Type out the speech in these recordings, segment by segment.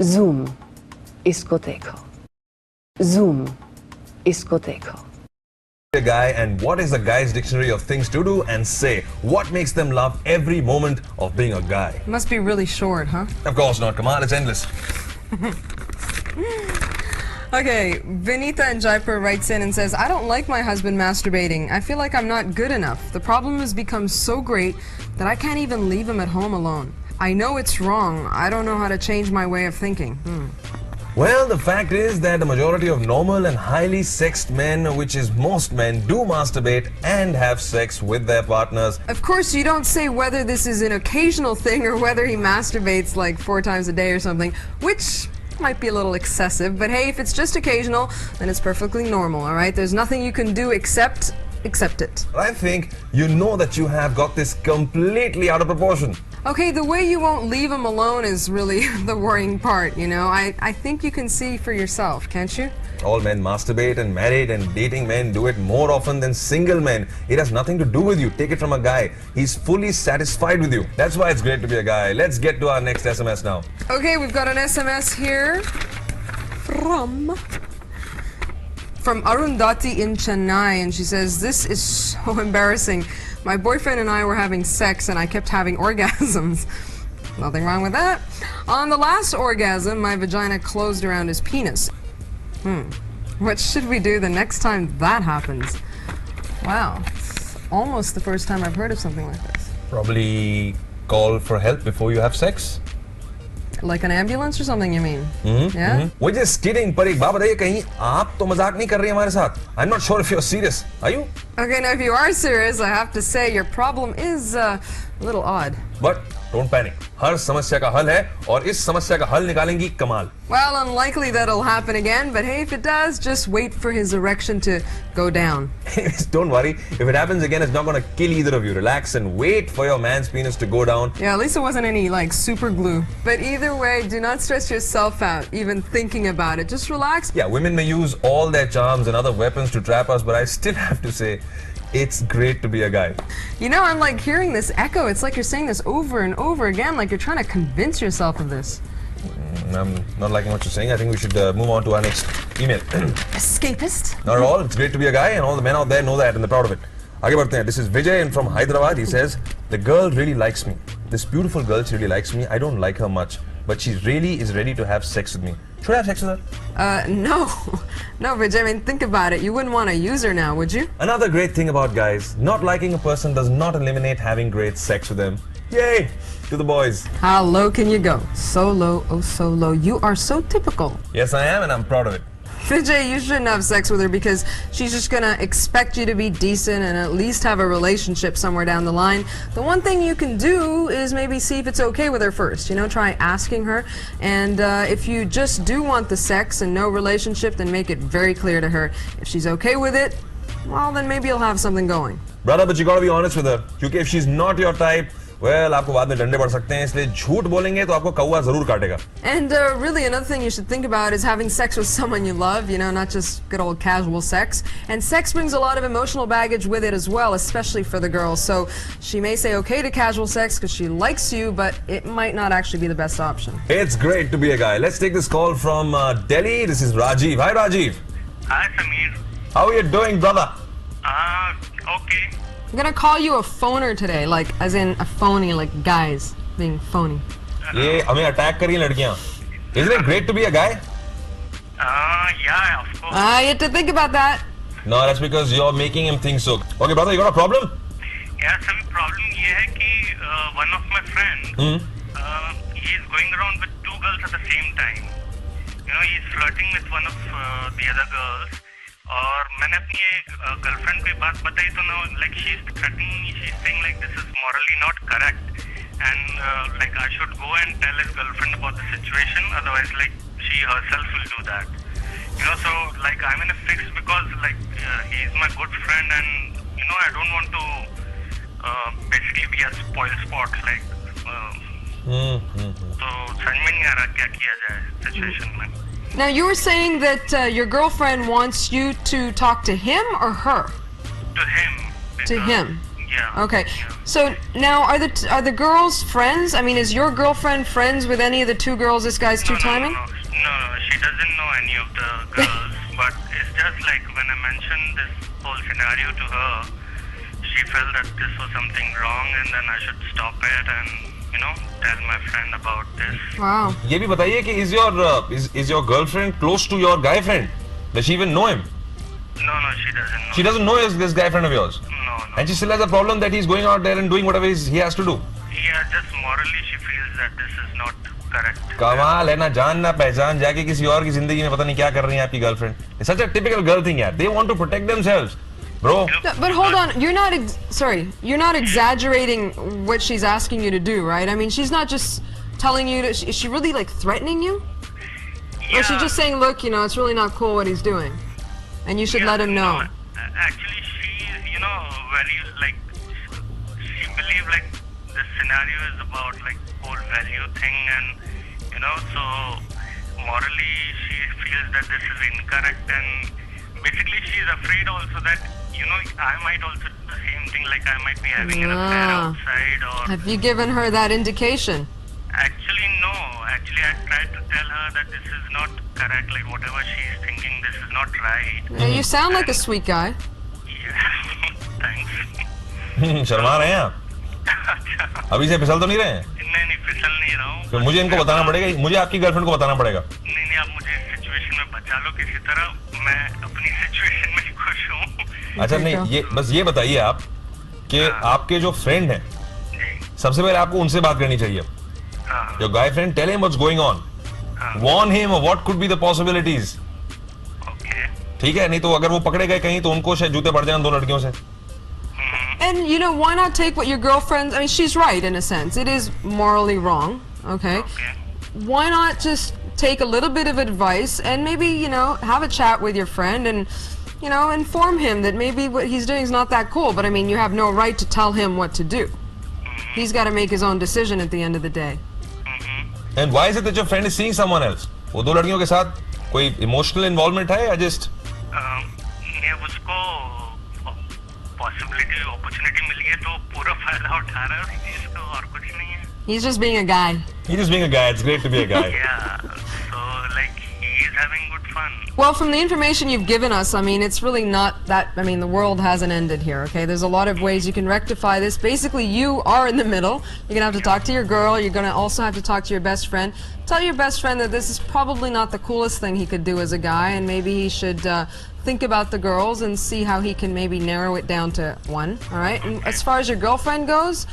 Zoom, इसको देखो. Zoom, इसको देखो. A guy, and what is the guy's dictionary of things to do and say? What makes them love every moment of being a guy? Must be really short, huh? Of course not, Kamal. It's endless. Okay, Vinitha in Jaipur writes in and says, I don't like my husband masturbating. I feel like I'm not good enough. The problem has become so great that I can't even leave him at home alone. I know it's wrong. I don't know how to change my way of thinking. Well, the fact is that the majority of normal and highly sexed men, which is most men, do masturbate and have sex with their partners. Of course, you don't say whether this is an occasional thing or whether he masturbates like 4 times a day or something, which might be a little excessive, but hey, if it's just occasional, then it's perfectly normal, all right? There's nothing you can do except accept it. I think you know that you have got this completely out of proportion. Okay, the way you won't leave him alone is really the worrying part, you know? I think you can see for yourself, can't you? All men masturbate, and married and dating men do it more often than single men. It has nothing to do with you. Take it from a guy. He's fully satisfied with you. That's why it's great to be a guy. Let's get to our next SMS now. Okay, we've got an SMS here from Arundhati in Chennai, and she says, this is so embarrassing. My boyfriend and I were having sex and I kept having orgasms. Nothing wrong with that. On the last orgasm, my vagina closed around his penis. What should we do the next time that happens? Wow, it's almost the first time I've heard of something like this. Probably call for help before you have sex. Like an ambulance or something, you mean? Yeah? We're just kidding, but एक बात बताइए, कहीं आप तो मजाक नहीं कर रही हमारे साथ? I'm not sure if you're serious. Are you? Okay, now if you are serious, I have to say your problem is a little odd. But don't panic. हर समस्या का हल है, और इस समस्या का हल निकालेंगी कमाल. Well, unlikely that'll happen again, but hey, if it does, just wait for his erection to go down. Don't worry. If it happens again, it's not going to kill either of you. Relax and wait for your man's penis to go down. Yeah, at least it wasn't any, like, super glue. But either way, do not stress yourself out, even thinking about it. Just relax. Yeah, women may use all their charms and other weapons to trap us, but I still have to say, it's great to be a guy. You know, I'm like hearing this echo. It's like you're saying this over and over again, like you're trying to convince yourself of this. I'm not liking what you're saying. I think we should move on to our next email. Escapist? Not at all. It's great to be a guy, and all the men out there know that and they're proud of it. आगे बढ़ते हैं. This is Vijay and from Hyderabad. He says, the girl really likes me. This beautiful girl, she really likes me. I don't like her much, but she really is ready to have sex with me. Should I have sex with her? No. No, Vijay, I mean, think about it. You wouldn't want to use her now, would you? Another great thing about guys, not liking a person does not eliminate having great sex with them. Yay! To the boys. How low can you go? So low, oh so low. You are so typical. Yes, I am, and I'm proud of it. Vijay, you shouldn't have sex with her because she's just gonna expect you to be decent and at least have a relationship somewhere down the line. The one thing you can do is maybe see if it's okay with her first. You know, try asking her. And if you just do want the sex and no relationship, then make it very clear to her. If she's okay with it, well, then maybe you'll have something going. Brother, but you gotta be honest with her. Because if she's not your type, well, आपको बाद में डंडे पड़ सकते हैं, इसलिए झूठ बोलेंगे तो आपको कौवा जरूर काटेगा. And really, another thing you should think about is having sex with someone you love, you know, not just good old casual sex. And sex brings a lot of emotional baggage with it as well, especially for the girls. So she may say okay to casual sex because she likes you, but it might not actually be the best option. It's great to be a guy. Let's take this call from Delhi. This is Rajiv. Hi, Rajiv. Hi, Samir. How are you doing, brother? Okay. I'm gonna call you a phoner today, like as in a phony, like guys being phony. ये हमें attack करी लड़कियां. Isn't it great to be a guy? Yeah, of course. You have to think about that. No, that's because you're making him think so. Okay, brother, you got a problem? Yeah, some problem ये है कि one of my friends, he is going around with 2 girls at the same time. You know, he's flirting with one of the other girls. और मैंने अपनी एक girlfriend को बात बताई तो ना, like she's threatening me, she's saying like this is morally not correct, and like I should go and tell his girlfriend about the situation, otherwise like she herself will do that. You know, so like I'm in a fix because like he's my good friend, and you know I don't want to basically be a spoil sport like. तो समझ में नहीं आ रहा क्या किया जाए situation में. Now you were saying that your girlfriend wants you to talk to him or her? To him. To him. Yeah. Okay. Yeah. So now, are the girls friends? I mean, is your girlfriend friends with any of the two girls this guy's two-timing? No, she doesn't know any of the girls. But it's just like when I mentioned this whole scenario to her, she felt that this was something wrong, and then I should stop it and tell my friend about this. Wow. ये भी बताइए कि is your girlfriend close to your guy friend? Does she even know him? No, she doesn't know. She doesn't know this guy friend of yours. No. And she still has a problem that he's going out there and doing whatever he has to do. Yeah, just morally she feels that this is not correct. कमाल है ना, जान ना पहचान, जाके किसी और की जिंदगी में पता नहीं क्या कर रही है आपकी girlfriend. It's such a typical girl thing, यार. They want to protect themselves, bro. No, but hold on, you're not exaggerating what she's asking you to do, right? I mean, she's not just telling you to, is she really like threatening you? Yeah. Or is she just saying, look, it's really not cool what he's doing, and you should let him know? No, actually, she is, very like, she believes like this scenario is about like whole value thing, and so morally she feels that this is incorrect, and basically she's afraid also that I might also do the same thing, like I might be having an affair outside, or Have you given her that indication? actually no, actually I tried to tell her that this is not correct, like whatever she's thinking, this is not right. Yeah, you sound like a sweet guy. Yeah. Thanks. Sharma रहे हैं आप? अभी से फिसल तो नहीं रहे हैं? नहीं फिसल नहीं रहा हूँ। तो मुझे इनको बताना पड़ेगा, मुझे आपकी गर्लफ्रेंड को बताना पड़ेगा. नहीं आप मुझे इस सिचुएशन में बचा लो किसी तरह, मैं अपनी सिचुएशन में खुश हूँ। अच्छा नहीं, ये बस ये बताइए आप कि आपके जो फ्रेंड हैं, सबसे पहले आपको उनसे बात करनी चाहिए. Your guy friend, tell him what's going on. Warn him of what could be the possibilities. Okay. ठीक है, नहीं तो अगर वो पकड़े गए कहीं तो उनको शायद जूते पड़ जाएं दो लड़कियों से. And why not take what your girlfriend, I mean, she's right in a sense. It is morally wrong, okay? Why not just take a little bit of advice and maybe, have a chat with your friend and, inform him that maybe what he's doing is not that cool, but I mean, you have no right to tell him what to do. He's got to make his own decision at the end of the day. And why is it that your friend is seeing someone else? वो दो लड़कियों के साथ कोई emotional involvement है या just? नहीं उसको possibility, opportunity मिली है तो पूरा फायदा उठा रहा है उस चीज को, और कुछ नहीं है. He's just being a guy. He's just being a guy. It's great to be a guy. Yeah. So like he is having good fun. Well, from the information you've given us, I mean, it's really not that, I mean, the world hasn't ended here, okay? There's a lot of ways you can rectify this. Basically, you are in the middle. You're going to have to talk to your girl. You're going to also have to talk to your best friend. Tell your best friend that this is probably not the coolest thing he could do as a guy, and maybe he should think about the girls and see how he can maybe narrow it down to one, all right? And as far as your girlfriend goes,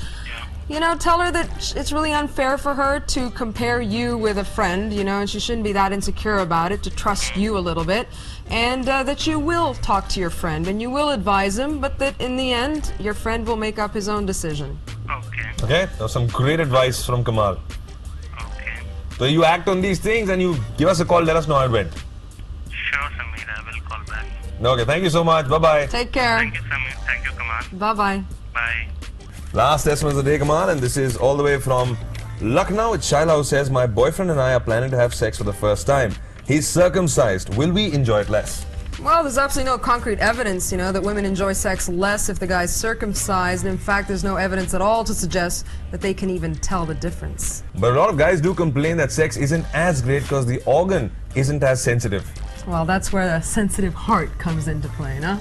tell her that it's really unfair for her to compare you with a friend, and she shouldn't be that insecure about it, to trust you a little bit, and that you will talk to your friend and you will advise him, but that in the end, your friend will make up his own decision. Okay. Okay, that was some great advice from Kamal. Okay. So you act on these things and you give us a call, let us know how it went. Sure, Samir, I will call back. Okay, thank you so much. Bye-bye. Take care. Thank you, Samir. Thank you, Kamal. Bye-bye. Bye. Last SMS of the day, Kamal, and this is all the way from Lucknow. It's Shaila who says, my boyfriend and I are planning to have sex for the first time. He's circumcised. Will we enjoy it less? Well, there's absolutely no concrete evidence, that women enjoy sex less if the guy's circumcised. In fact, there's no evidence at all to suggest that they can even tell the difference. But a lot of guys do complain that sex isn't as great because the organ isn't as sensitive. Well, that's where the sensitive heart comes into play, no?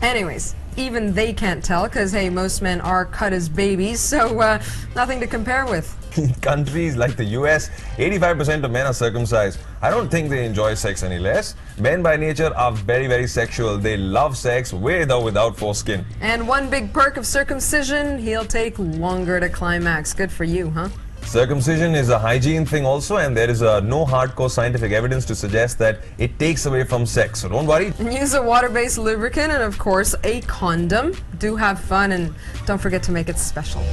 Anyways, even they can't tell because, hey, most men are cut as babies, so nothing to compare with. In countries like the US, 85% of men are circumcised. I don't think they enjoy sex any less. Men by nature are very, very sexual. They love sex with or without foreskin. And one big perk of circumcision, he'll take longer to climax. Good for you, huh? Circumcision is a hygiene thing also, and there is no hardcore scientific evidence to suggest that it takes away from sex. So don't worry. Use a water-based lubricant and, of course, a condom. Do have fun and don't forget to make it special.